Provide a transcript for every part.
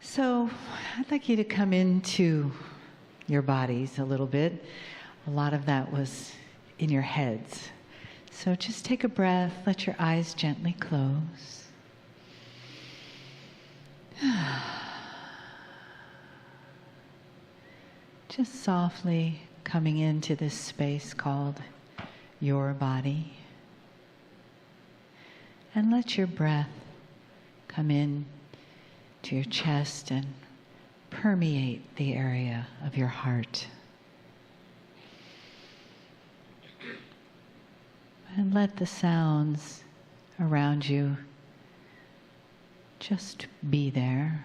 So I'd like you to come into your bodies a little bit. A lot of that was in your heads. So just take a breath, let your eyes gently close. Just softly coming into this space called your body. And let your breath come in to your chest and permeate the area of your heart. And let the sounds around you just be there.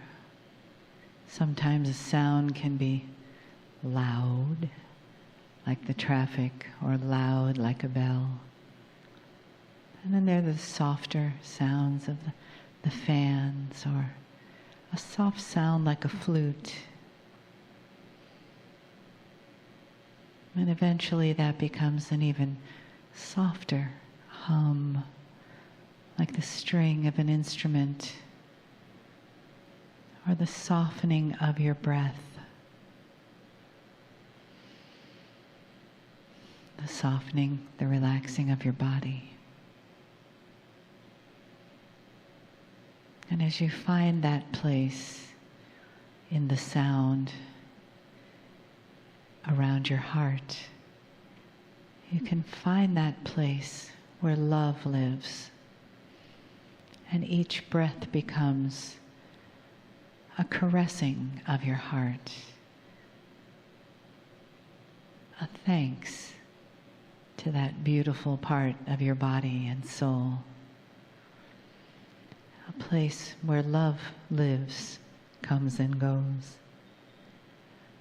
Sometimes a sound can be loud, like the traffic, or loud like a bell. And then there are the softer sounds of the fans, or a soft sound like a flute. And eventually that becomes an even softer hum, like the string of an instrument, or the softening of your breath, the softening, the relaxing of your body. And as you find that place in the sound around your heart, you can find that place where love lives. And each breath becomes a caressing of your heart, a thanks to that beautiful part of your body and soul. A place where love lives, comes and goes,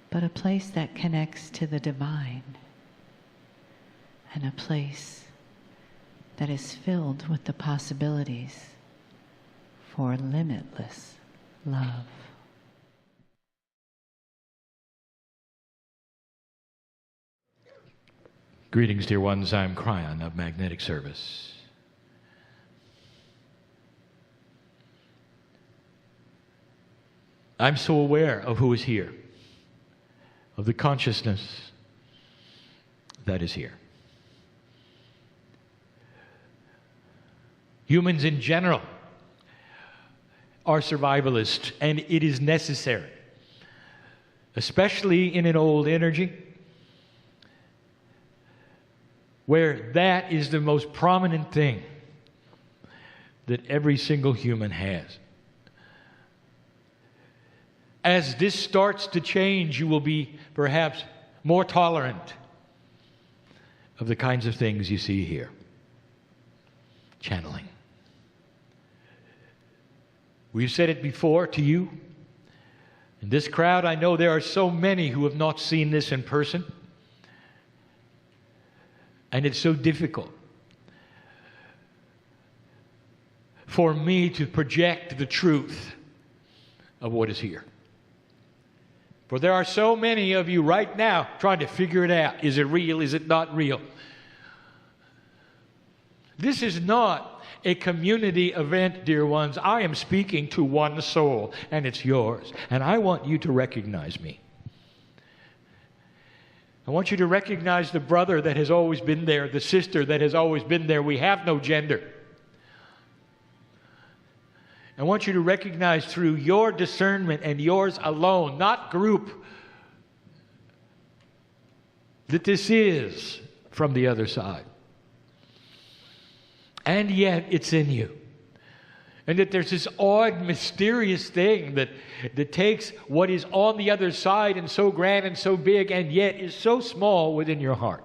but a place that connects to the divine, and a place that is filled with the possibilities for limitless love. Greetings, dear ones. I'm Kryon of Magnetic Service. I'm so aware of who is here, of the consciousness that is here. Humans in general are survivalists, and it is necessary, especially in an old energy, where that is the most prominent thing that every single human has. As this starts to change, you will be perhaps more tolerant of the kinds of things you see here. Channeling. We've said it before to you. In this crowd, I know there are so many who have not seen this in person. And it's so difficult for me to project the truth of what is here. For there are so many of you right now trying to figure it out. Is it real? Is it not real? This is not a community event, dear ones. I am speaking to one soul, and it's yours. And I want you to recognize me. I want you to recognize the brother that has always been there, the sister that has always been there. We have no gender. I want you to recognize through your discernment and yours alone, not group, that this is from the other side. And yet it's in you. And that there's this odd, mysterious thing that takes what is on the other side and so grand and so big and yet is so small within your heart.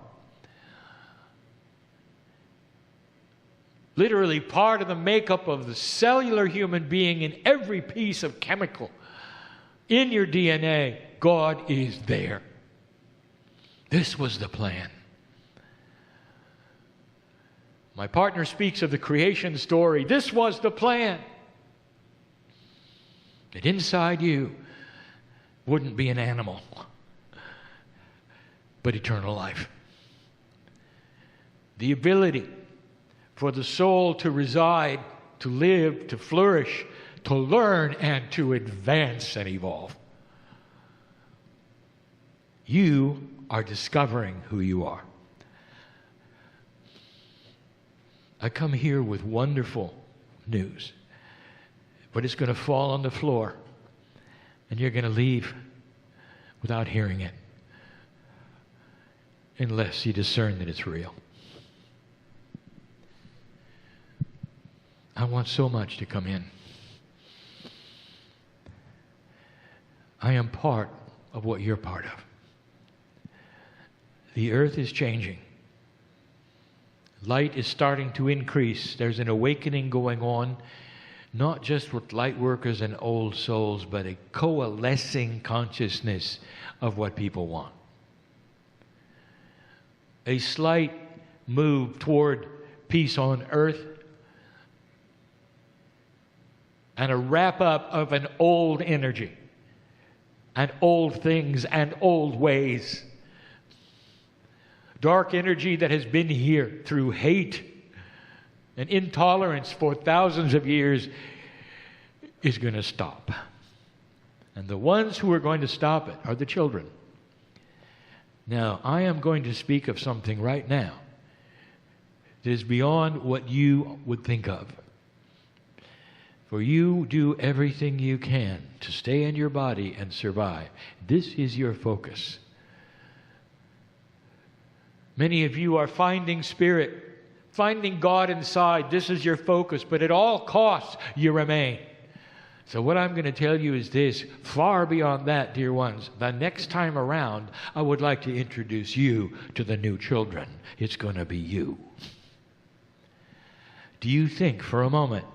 Literally part of the makeup of the cellular human being in every piece of chemical in your DNA, God is there. This was the plan. My partner speaks of the creation story. This was the plan. That inside you wouldn't be an animal, but eternal life. The ability for the soul to reside, to live, to flourish, to learn and to advance and evolve. You are discovering who you are. I come here with wonderful news, but it's going to fall on the floor, and you're going to leave without hearing it, unless you discern that it's real. I want so much to come in. I am part of what you're part of. The earth is changing. Light is starting to increase. There's an awakening going on, not just with light workers and old souls, but a coalescing consciousness of what people want. A slight move toward peace on earth, and a wrap-up of an old energy, and old things, and old ways. Dark energy that has been here through hate and intolerance for thousands of years is going to stop. And the ones who are going to stop it are the children. Now, I am going to speak of something right now that is beyond what you would think of. For you do everything you can to stay in your body and survive. This is your focus. Many of you are finding spirit, finding God inside. This is your focus, but at all costs you remain. So what I'm going to tell you is this: far beyond that, dear ones, the next time around, I would like to introduce you to the new children. It's going to be you. Do you think for a moment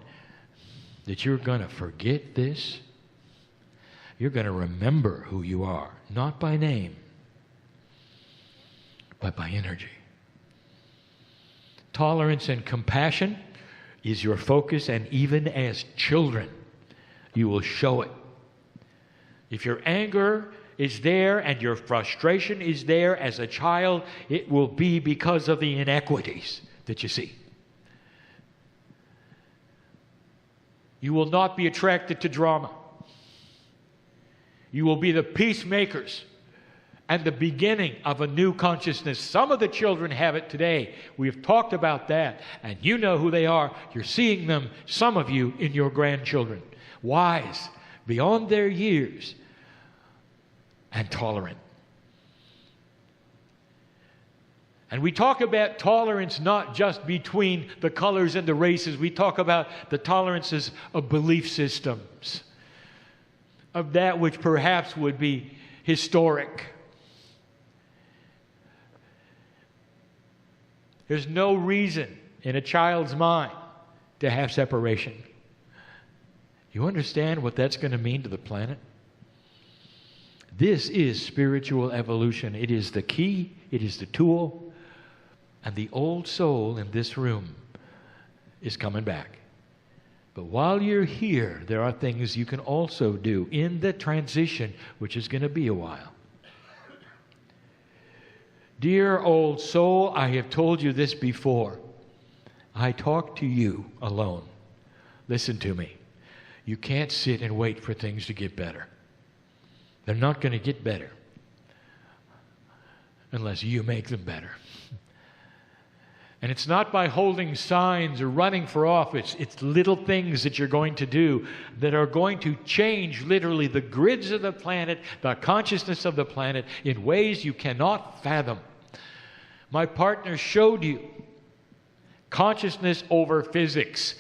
that you're going to forget this? You're going to remember who you are, not by name, but by energy. Tolerance and compassion is your focus, and even as children, you will show it. If your anger is there and your frustration is there as a child, it will be because of the inequities that you see. You will not be attracted to drama. You will be the peacemakers and the beginning of a new consciousness. Some of the children have it today. We've talked about that, and you know who they are. You're seeing them, some of you, in your grandchildren. Wise, beyond their years, and tolerant. And we talk about tolerance not just between the colors and the races. We talk about the tolerances of belief systems, of that which perhaps would be historic. There's no reason in a child's mind to have separation. You understand what that's going to mean to the planet? This is spiritual evolution. It is the key, it is the tool, and the old soul in this room is coming back. But while you're here, there are things you can also do in the transition, which is going to be a while. Dear old soul, I have told you this before. I talk to you alone. Listen to me. You can't sit and wait for things to get better. They're not going to get better unless you make them better. And it's not by holding signs or running for office. It's little things that you're going to do that are going to change literally the grids of the planet, the consciousness of the planet, in ways you cannot fathom. My partner showed you consciousness over physics.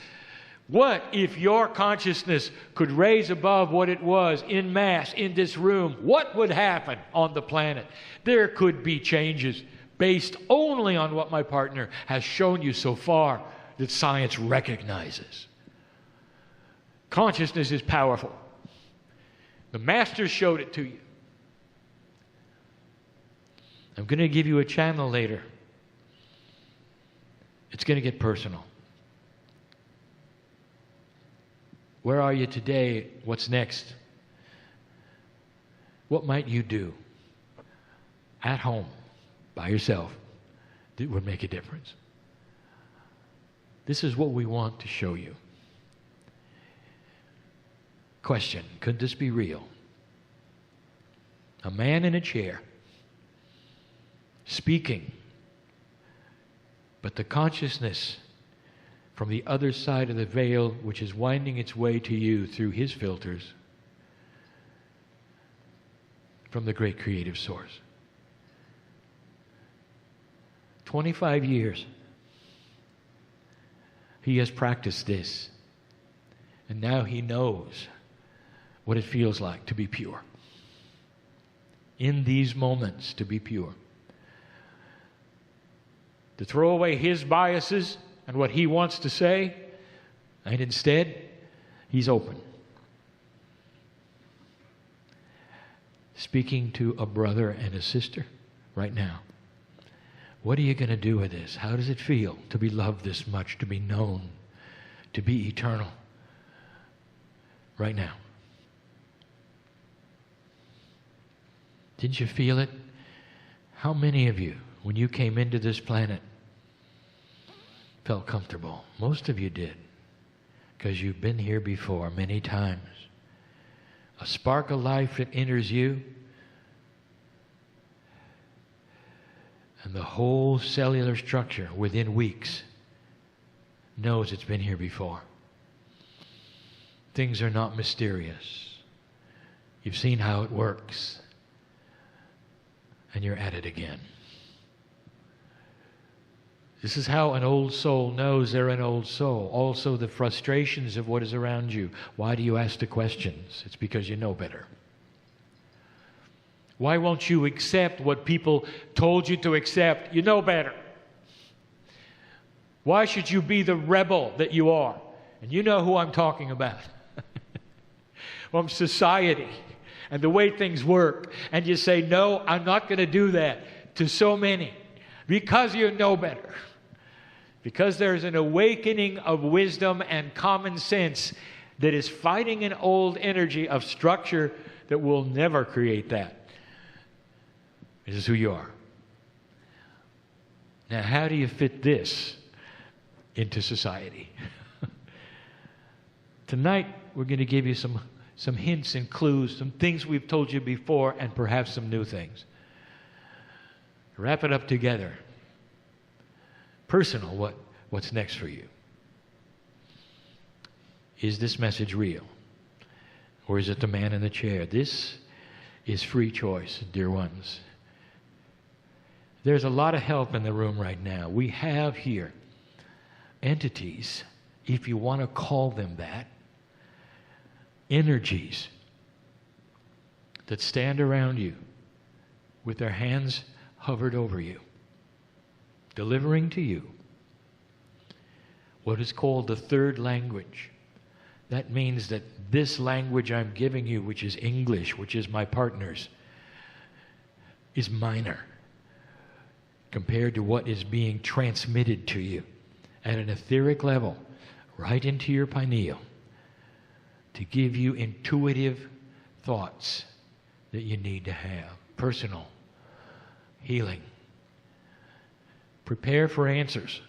What if your consciousness could raise above what it was in mass in this room? What would happen on the planet? There could be changes based only on what my partner has shown you so far that science recognizes. Consciousness is powerful. The Master showed it to you. I'm going to give you a channel later. It's going to get personal. Where are you today? What's next? What might you do at home by yourself that would make a difference? This is what we want to show you. Question, could this be real? A man in a chair, speaking, but the consciousness from the other side of the veil, which is winding its way to you through his filters, from the great creative source. 25 years. He has practiced this. And now he knows what it feels like to be pure. In these moments, to be pure. To throw away his biases and what he wants to say, and instead, he's open. Speaking to a brother and a sister right now. What are you going to do with this? How does it feel to be loved this much, to be known, to be eternal? Right now. Didn't you feel it? How many of you, when you came into this planet, felt comfortable? Most of you did, because you've been here before many times. A spark of life that enters you, and the whole cellular structure within weeks knows it's been here before. Things are not mysterious. You've seen how it works, and you're at it again. This is how an old soul knows they're an old soul. Also, the frustrations of what is around you. Why do you ask the questions? It's because you know better. Why won't you accept what people told you to accept? You know better. Why should you be the rebel that you are? And you know who I'm talking about. From society and the way things work. And you say, no, I'm not going to do that to so many. Because you know better. Because there's an awakening of wisdom and common sense that is fighting an old energy of structure that will never create that. This is who you are. Now, how do you fit this into society? Tonight, we're going to give you some hints and clues, some things we've told you before, and perhaps some new things. Wrap it up together. Personal, what's next for you? Is this message real? Or is it the man in the chair? This is free choice, dear ones. There's a lot of help in the room right now. We have here entities, if you want to call them that, energies that stand around you with their hands hovered over you, delivering to you what is called the third language. That means that this language I'm giving you, which is English, which is my partner's, is minor compared to what is being transmitted to you at an etheric level, right into your pineal, to give you intuitive thoughts that you need to have. Personal healing. Prepare for answers,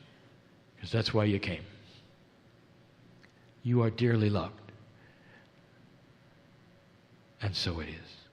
because that's why you came. You are dearly loved. And so it is.